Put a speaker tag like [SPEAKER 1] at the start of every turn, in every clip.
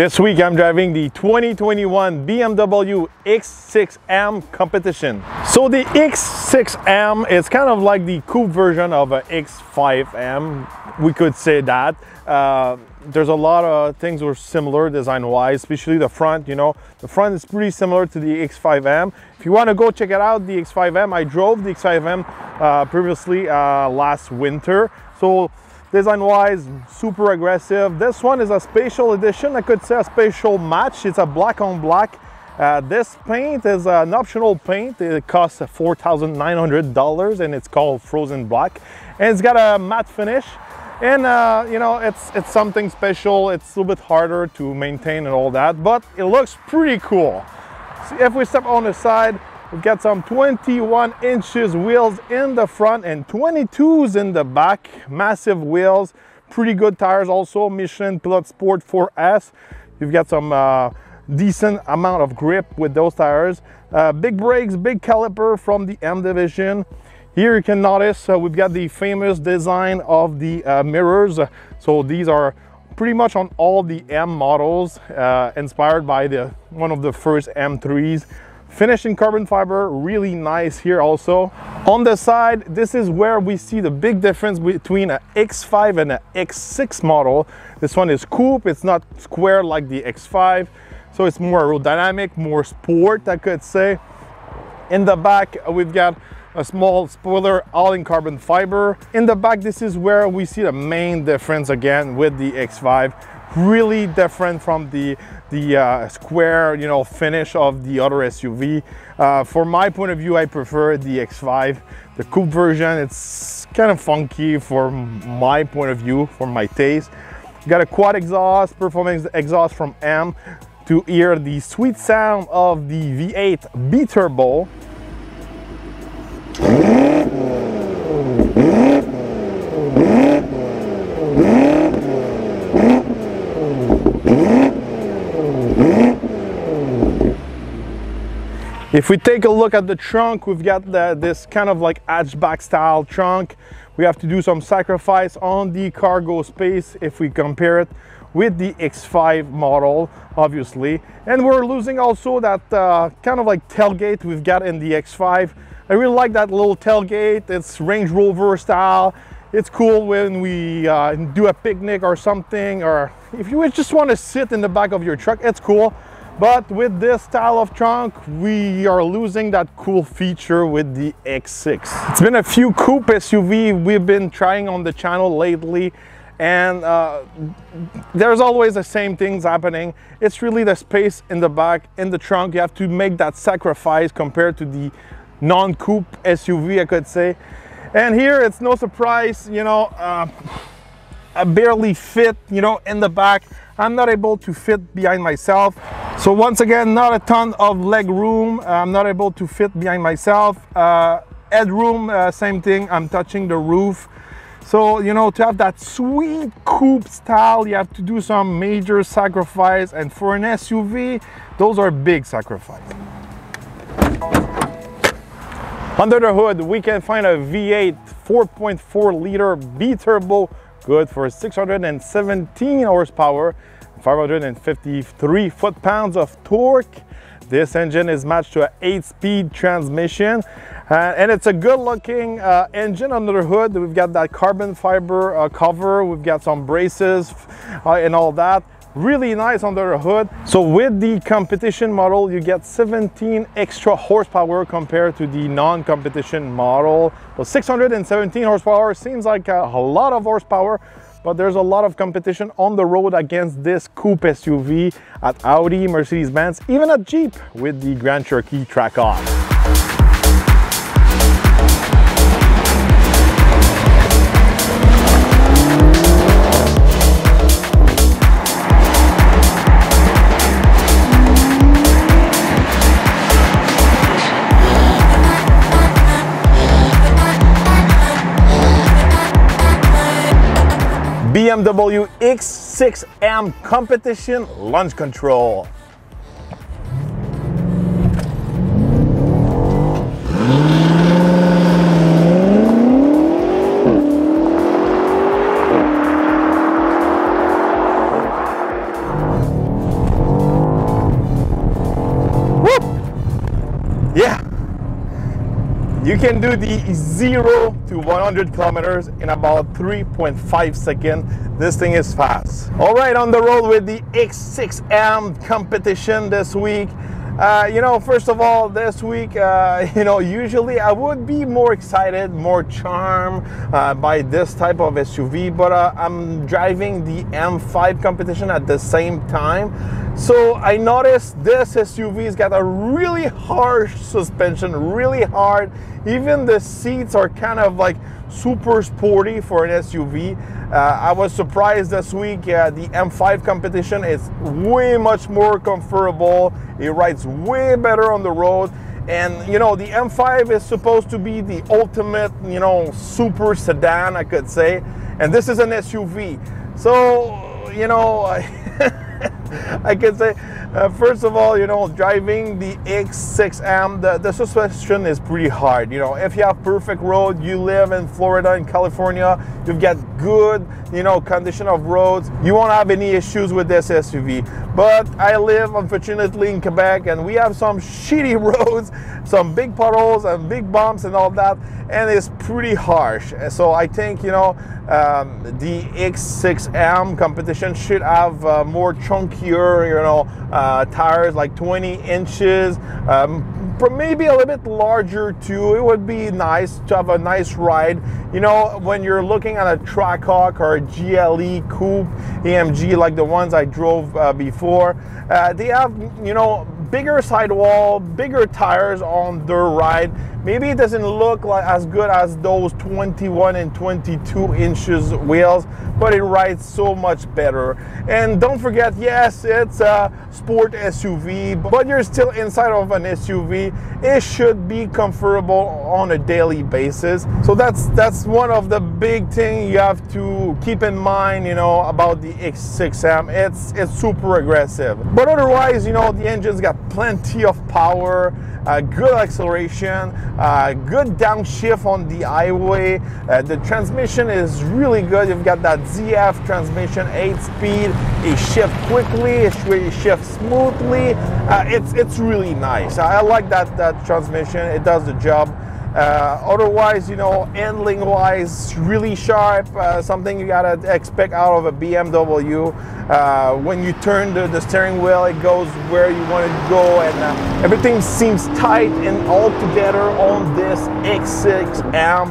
[SPEAKER 1] This week I'm driving the 2021 BMW X6M Competition. So the X6M is kind of like the coupe version of a X5M. We could say that. There's a lot of things that are similar design-wise, especially the front. You know, the front is pretty similar to the X5M. If you want to go check it out, the X5M, I drove the X5M previously last winter. So design-wise, super aggressive. This one is a special edition. I could say a special match. It's a black on black. This paint is an optional paint. It costs $4,900 and it's called Frozen Black. And it's got a matte finish. And you know, it's something special. It's a little bit harder to maintain and all that, but it looks pretty cool. So if we step on the side, we've got some 21 inches wheels in the front and 22s in the back. Massive wheels, pretty good tires also. Michelin Pilot Sport 4S. You've got some decent amount of grip with those tires. Big brakes, big caliper from the M division. Here you can notice we've got the famous design of the mirrors. So these are pretty much on all the M models, inspired by one of the first M3s. Finished in carbon fiber, really nice here also. On the side, this is where we see the big difference between an X5 and an X6 model. This one is coupe, it's not square like the X5. So it's more aerodynamic, more sport, I could say. In the back, we've got a small spoiler, all in carbon fiber. In the back, this is where we see the main difference again with the X5. Really different from the square, you know, finish of the other SUV. For my point of view, I prefer the X5. The coupe version, it's kind of funky for my point of view, for my taste. Got a quad exhaust, performance exhaust from M to hear the sweet sound of the V8 B-Turbo. If we take a look at the trunk, we've got this kind of like hatchback style trunk. We have to do some sacrifice on the cargo space if we compare it with the X5 model, obviously. And we're losing also that kind of like tailgate we've got in the X5. I really like that little tailgate. It's Range Rover style. It's cool when we do a picnic or something, or if you just want to sit in the back of your truck, it's cool. But with this style of trunk, we are losing that cool feature with the X6. It's been a few coupe SUV we've been trying on the channel lately, and there's always the same things happening. It's really the space in the back, in the trunk. You have to make that sacrifice compared to the non-coupe SUV, I could say. And here it's no surprise, you know, I barely fit, you know, in the back. I'm not able to fit behind myself. So once again, not a ton of leg room. I'm not able to fit behind myself. Headroom, same thing. I'm touching the roof. So, you know, to have that sweet coupe style, you have to do some major sacrifice. And for an SUV, those are big sacrifices. Under the hood, we can find a V8 4.4 liter B-Turbo, good for 617 horsepower, 553 foot-pounds of torque. This engine is matched to an 8-speed transmission, and it's a good-looking engine under the hood. We've got that carbon fiber cover, we've got some braces and all that. Really nice under the hood. So with the competition model, you get 17 extra horsepower compared to the non-competition model. So 617 horsepower seems like a lot of horsepower, but there's a lot of competition on the road against this coupe SUV at Audi, Mercedes-Benz, even at Jeep with the Grand Cherokee Track-Off. BMW X6M Competition launch control. You can do the 0 to 100 kilometers in about 3.5 seconds. This thing is fast. All right, on the road with the X6M Competition this week. You know, first of all, this week, you know, usually I would be more excited, more charmed by this type of SUV, but I'm driving the M5 Competition at the same time. So I noticed this SUV's got a really harsh suspension, really hard. Even the seats are kind of like super sporty for an SUV. I was surprised this week. The M5 Competition is way much more comfortable. It rides way better on the road. And you know, the M5 is supposed to be the ultimate, you know, super sedan, I could say. And this is an SUV. So, you know, I can say, first of all, you know, driving the X6M, the suspension is pretty hard. You know, if you have perfect road, you live in Florida and California, you've got good, you know, condition of roads, you won't have any issues with this SUV. But I live, unfortunately, in Quebec, and we have some shitty roads, some big puddles and big bumps and all that, and it's pretty harsh. So I think, you know, the X6M Competition should have more chunkier, you know, tires, like 20 inches, maybe a little bit larger too. It would be nice to have a nice ride. You know, when you're looking at a Trackhawk or a GLE Coupe AMG like the ones I drove before, they have, you know, bigger sidewall, bigger tires on their ride. Maybe it doesn't look like as good as those 21 and 22 inches wheels, but it rides so much better. And don't forget, yes, it's a sport SUV, but you're still inside of an SUV. It should be comfortable on a daily basis. So that's one of the big things you have to keep in mind, you know, about the X6M. It's super aggressive. But otherwise, you know, the engine's got plenty of power, good acceleration, good downshift on the highway. The transmission is really good. You've got that ZF transmission, 8-speed. It shifts quickly, it shifts smoothly. It's really nice. I like that transmission. It does the job. Otherwise, you know, handling wise, really sharp, something you gotta expect out of a BMW. When you turn the steering wheel, it goes where you want it to go, and everything seems tight and all together on this X6M.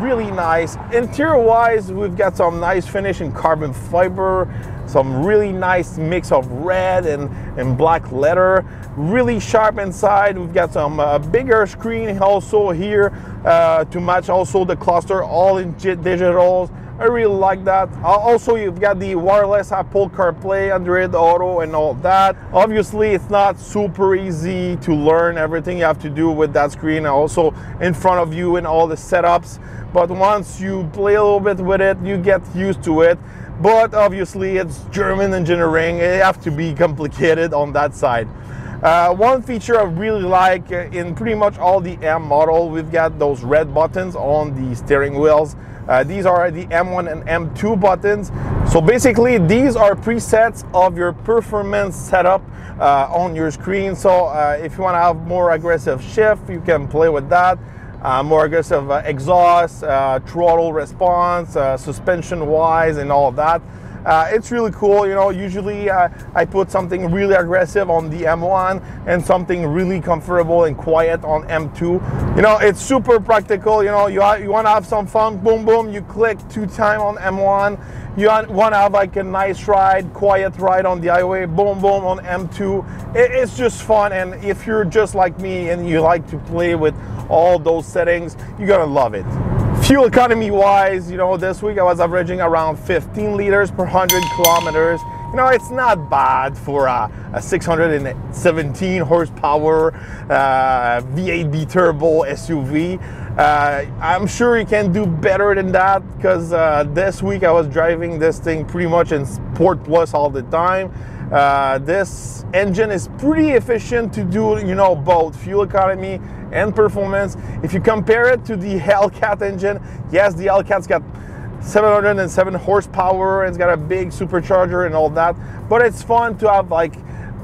[SPEAKER 1] Really nice. Interior wise, we've got some nice finish in carbon fiber, some really nice mix of red and black leather, really sharp inside. We've got some bigger screen also here to match also the cluster, all in digitals. I really like that. Also, you've got the wireless Apple CarPlay, Android Auto and all that. Obviously, it's not super easy to learn everything you have to do with that screen, also in front of you and all the setups. But once you play a little bit with it, you get used to it. But obviously, it's German engineering. It has to be complicated on that side. One feature I really like in pretty much all the M model, we've got those red buttons on the steering wheels. These are the M1 and M2 buttons. So basically, these are presets of your performance setup on your screen. So if you want to have more aggressive shift, you can play with that. More aggressive exhaust, throttle response, suspension wise and all of that. It's really cool. You know, usually I put something really aggressive on the M1 and something really comfortable and quiet on M2. You know, it's super practical. You know, you want to have some fun, boom, boom, you click 2 times on M1. You want to have like a nice ride, quiet ride on the highway, boom, boom on M2. It's just fun. And if you're just like me and you like to play with all those settings, you're gonna love it. Fuel economy wise, you know, this week I was averaging around 15 liters per 100 kilometers. You know, it's not bad for a 617 horsepower V8 turbo SUV. I'm sure you can do better than that, because this week I was driving this thing pretty much in Sport Plus all the time. This engine is pretty efficient to do, you know, both fuel economy and performance. If you compare it to the Hellcat engine, yes, the Hellcat's got 707 horsepower and it's got a big supercharger and all that, but it's fun to have like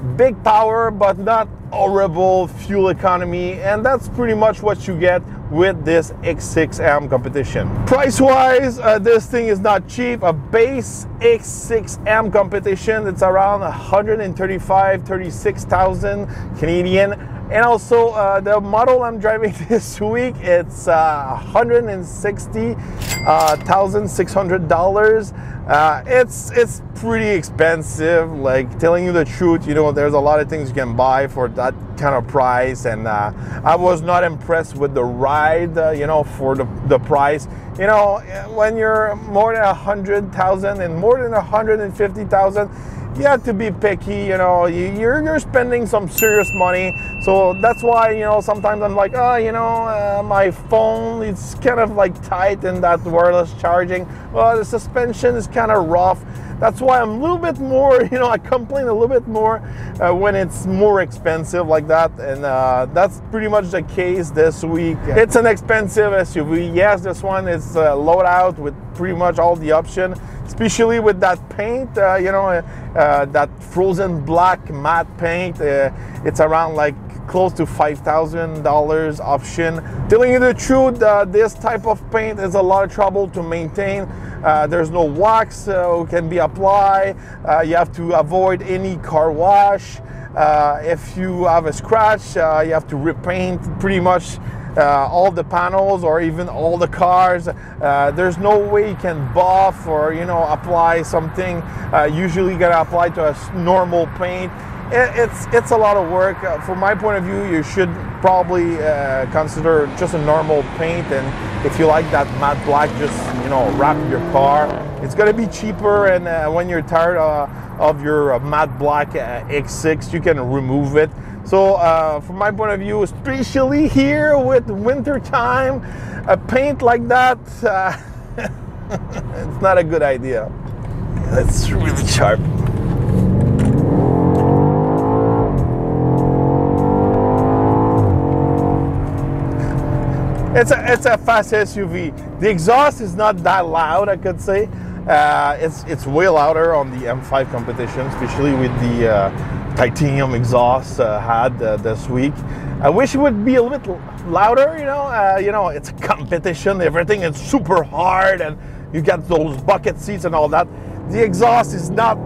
[SPEAKER 1] big power, but not horrible fuel economy, and that's pretty much what you get with this X6M Competition. Price-wise, this thing is not cheap. A base X6M Competition, it's around 135,000-36,000 Canadian. And also the model I'm driving this week, it's $160,600. It's pretty expensive. Like, telling you the truth, you know, there's a lot of things you can buy for that kind of price, and I was not impressed with the ride, you know, for the price. You know, when you're more than 100,000 and more than 150,000, you have to be picky. You know, you're spending some serious money. So that's why, you know, sometimes I'm like, oh, you know, my phone, it's kind of like tight in that wireless charging. Well, the suspension is kind of rough. That's why I'm a little bit more, you know, I complain a little bit more when it's more expensive like that. And that's pretty much the case this week. It's an expensive SUV. Yes, this one is loaded out with pretty much all the options, especially with that paint, you know, that frozen black matte paint. It's around like close to $5,000 option. Telling you the truth, this type of paint is a lot of trouble to maintain. There's no wax can be applied. You have to avoid any car wash. If you have a scratch, you have to repaint pretty much all the panels or even all the cars. There's no way you can buff or, you know, apply something. Usually you gotta apply to a normal paint. It's a lot of work. From my point of view, you should probably consider just a normal paint, and if you like that matte black, just, you know, wrap your car. It's gonna be cheaper, and when you're tired of your matte black X6, you can remove it. So from my point of view, especially here with winter time, a paint like that, it's not a good idea. It's really sharp. It's a fast SUV. The exhaust is not that loud, I could say. It's way louder on the M5 Competition, especially with the titanium exhaust had this week. I wish it would be a little bit louder. You know, it's a competition. Everything is super hard, and you got those bucket seats and all that. The exhaust is not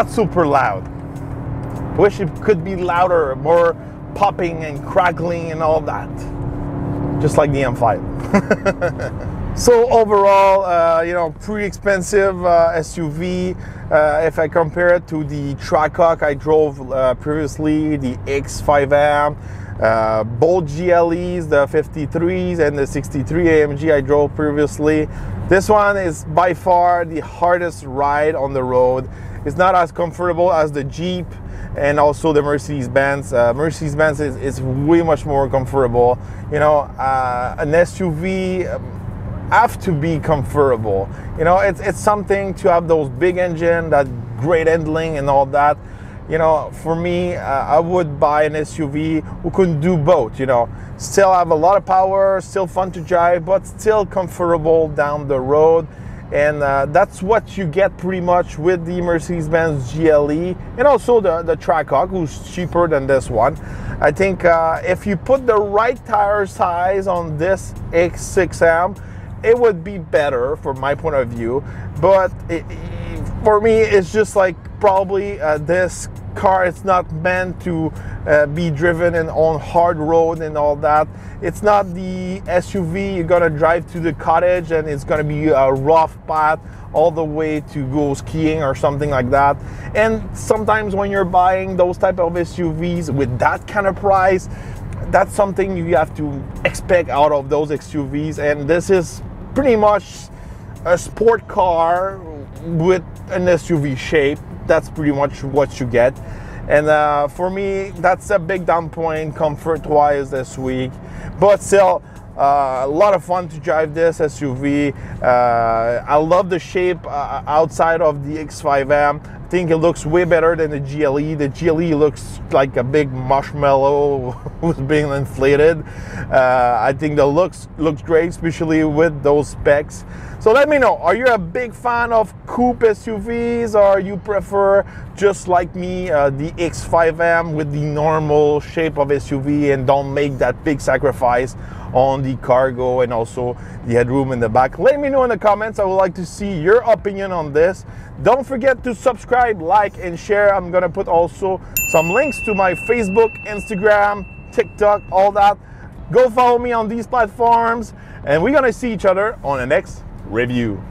[SPEAKER 1] super loud. I wish it could be louder, more popping and crackling and all that, just like the M5. So overall, you know, pretty expensive SUV. If I compare it to the Trackhawk I drove previously, the X5M, both GLEs, the 53s and the 63 AMG I drove previously, this one is by far the hardest ride on the road. It's not as comfortable as the Jeep and also the Mercedes-Benz. Mercedes-Benz is way much more comfortable. You know, an SUV have to be comfortable. You know, it's something to have those big engine, that great handling and all that. You know, for me, I would buy an SUV who can do both, you know. Still have a lot of power, still fun to drive, but still comfortable down the road. And that's what you get pretty much with the Mercedes-Benz GLE and also the Trackhawk, who's cheaper than this one. I think if you put the right tire size on this X6M, it would be better from my point of view. But for me, it's just like probably this car, it's not meant to be driven on hard road and all that. It's not the SUV you're gonna drive to the cottage and it's gonna be a rough path all the way to go skiing or something like that. And sometimes when you're buying those type of SUVs with that kind of price, that's something you have to expect out of those SUVs. And this is pretty much a sport car with an SUV shape. That's pretty much what you get. And for me, that's a big down point comfort wise this week. But still, A lot of fun to drive this SUV. I love the shape outside of the X5M. I think it looks way better than the GLE. The GLE looks like a big marshmallow who's being inflated. I think the looks great, especially with those specs. So let me know, are you a big fan of coupe SUVs, or you prefer, just like me, the X5M with the normal shape of SUV and don't make that big sacrifice on the cargo and also the headroom in the back? Let me know in the comments. I would like to see your opinion on this. Don't forget to subscribe, like, and share. I'm gonna put also some links to my Facebook, Instagram, TikTok, all that. Go follow me on these platforms, and we're gonna see each other on the next review.